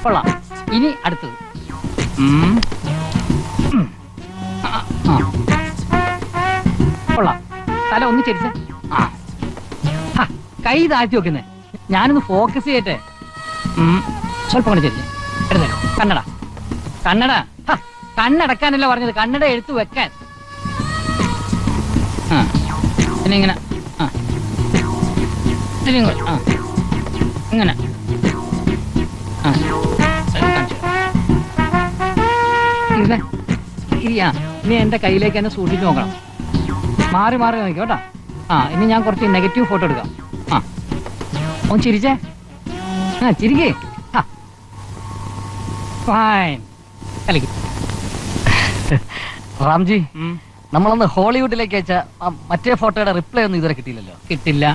കൊള്ളാം. ഇനി അടുത്തത്. ഉം. ഉം. ആ. കൊള്ളാം. തല ഒന്ന് ചെരിച്ച. കൈ താഴ്ത്തി വെക്കുന്നേ. ഞാനൊന്ന് ഫോക്കസ് ചെയ്യട്ടെ. സ്വല്പം കൊണ്ട് ചെരിഞ്ഞ് എടുത്തോ. കണ്ണട കണ്ണട. കണ്ണടക്കാനല്ല പറഞ്ഞത്, കണ്ണട എടുത്തു വെക്കാൻ. പിന്നെ ഇങ്ങനെ ഇങ്ങനെ ഇനി എന്റെ കയ്യിലേക്ക് തന്നെ സൂക്ഷിച്ച് നോക്കണം. മാറി മാറി നോക്കാം കേട്ടോ. ഇനി ഞാൻ കുറച്ച് നെഗറ്റീവ് ഫോട്ടോ എടുക്കാം. ഒന്ന് ചിരിച്ചേ. ചിരിക്കേ. ഫൈൻ. റാംജി, നമ്മളൊന്ന് ഹോളിവുഡിലേക്ക് അയച്ച മറ്റേ ഫോട്ടോയുടെ റിപ്ലൈ ഒന്നും ഇതുവരെ കിട്ടിയില്ലല്ലോ. കിട്ടില്ല.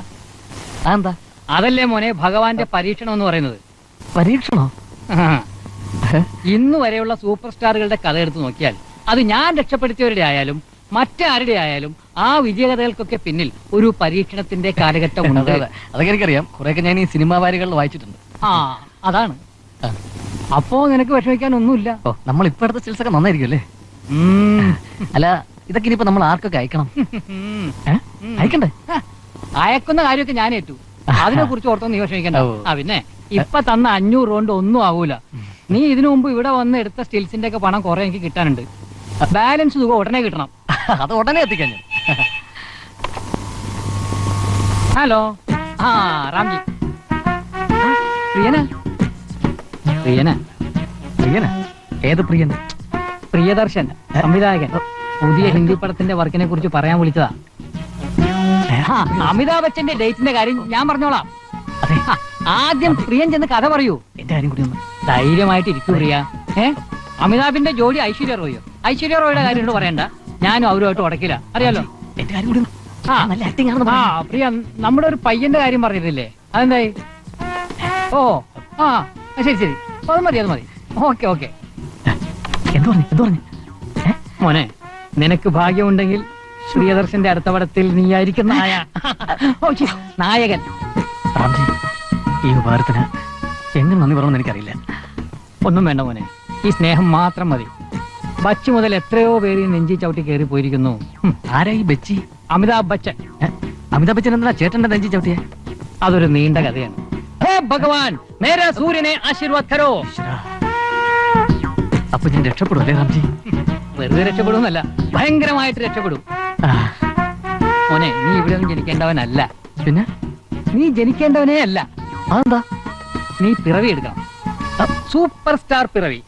അതെന്താ? അതല്ലേ മോനെ ഭഗവാന്റെ പരീക്ഷണം എന്ന് പറയുന്നത്. പരീക്ഷണോ? ഇന്ന് വരെയുള്ള സൂപ്പർ സ്റ്റാറുകളുടെ കഥ എടുത്ത് നോക്കിയാൽ അത് ഞാൻ രക്ഷപ്പെടുത്തിയവരുടെ ആയാലും മറ്റാരുടെ ആയാലും ആ വിജയകഥകൾക്കൊക്കെ പിന്നിൽ ഒരു പരീക്ഷണത്തിന്റെ കാലഘട്ടം ഉണ്ട്. അതൊക്കെ എനിക്കറിയാം. കുറെയൊക്കെ ഞാൻ ഈ സിനിമാ വാരികളിൽ വായിച്ചിട്ടുണ്ട്. അതാണ്. അപ്പോ നിനക്ക് വിഷമിക്കാൻ ഒന്നുമില്ല. നമ്മൾ ഇപ്പൊ എടുത്ത ചികിത്സ ഒക്കെ നന്നായിരിക്കും അല്ലേ? അല്ല, ഇതൊക്കെ ഇനിയിപ്പോ നമ്മൾ ആർക്കൊക്കെ അയക്കണം? അയക്കണ്ടേ? അയക്കുന്ന കാര്യമൊക്കെ ഞാൻ ഏറ്റു. അതിനെ കുറിച്ച് ഓർത്തൊന്നും നീ വിഷമിക്കണ്ട. പിന്നെ ഇപ്പൊ തന്ന 500 കൊണ്ട് ഒന്നും ആവൂല. നീ ഇതിനു മുമ്പ് ഇവിടെ വന്ന് എടുത്ത സ്റ്റിൽസിന്റെ ഒക്കെ പണം കുറെ എനിക്ക് കിട്ടാനുണ്ട്. ബാലൻസ് തുക ഉടനെ കിട്ടണം. അത് ഉടനെ എത്തിക്കാൻ. ഹലോ. റാംജി. പ്രിയന പ്രിയന പ്രിയന ഏത് പ്രിയൻ? പ്രിയദർശൻ, സംവിധായകൻ. പുതിയ ഹിന്ദി പടത്തിന്റെ വർക്കിനെ കുറിച്ച് പറയാൻ വിളിച്ചതാ. അമിതാഭ് ബച്ചന്റെ ഡേറ്റിന്റെ കാര്യം ഞാൻ പറഞ്ഞോളാം. ആദ്യം പ്രിയൻ ചെന്ന് കഥ പറയൂ. എന്റെ കാര്യം കൂടി ധൈര്യമായിട്ട് ഇരിക്കൂ പ്രിയ. അമിതാഭിന്റെ ജോഡി ഐശ്വര്യ റോയോ. ഐശ്വര്യ റോയുടെ കാര്യം പറയണ്ട, ഞാനും അവരുമായിട്ട് ഉടക്കില്ല, അറിയാലോ. എന്റെ കാര്യം കൂടി നല്ല ആക്ടിംഗ് ആണ്. പ്രിയ, നമ്മുടെ ഒരു പയ്യന്റെ കാര്യം പറഞ്ഞിട്ടില്ലേ, അതെന്തായി? ഓ ശരി ശരി, അത് മതി അത് മതി. Okay okay. എന്തു പറഞ്ഞു? മോനെ, നിനക്ക് ഭാഗ്യമുണ്ടെങ്കിൽ പ്രിയദർശന്റെ അടുത്ത പടത്തിൽ നീയായിരിക്കും നായകൻ. ഈ ഉപകാരത്തിന് എങ്ങനെ നന്ദി പറയണമെന്ന് എനിക്കറിയില്ല. ഒന്നും വേണ്ട മോനെ, ഈ സ്നേഹം മാത്രം മതി. ബച്ചി മുതൽ എത്രയോ പേര് നെഞ്ചി ചവിട്ടി കയറി പോയിരിക്കുന്നു. ആരാ ഈ ബച്ചി? അമിതാഭ് ബച്ചൻ. അമിതാഭ് ബച്ചൻ എന്താ ചേട്ടന്റെ നെഞ്ചി ചവിട്ടിയെ? അതൊരു നീണ്ട കഥയാണ്. ഭഗവാൻ, മേരാ സൂര്യനെ ആശീർവാദ് കരോ. അപ്പൊ ഞാൻ രക്ഷപ്പെടും അല്ലേ റാംജി? വെറുതെ രക്ഷപ്പെടുന്നല്ല, ഭയങ്കരമായിട്ട് രക്ഷപ്പെടും. മോനെ, നീ ഇവിടെ ഒന്നും ജനിക്കേണ്ടവനല്ല. പിന്നെ? നീ ജനിക്കേണ്ടവനേ അല്ല. അതെന്താ? നീ പിറവി എടുക്കണം. സൂപ്പർ സ്റ്റാർ പിറവി.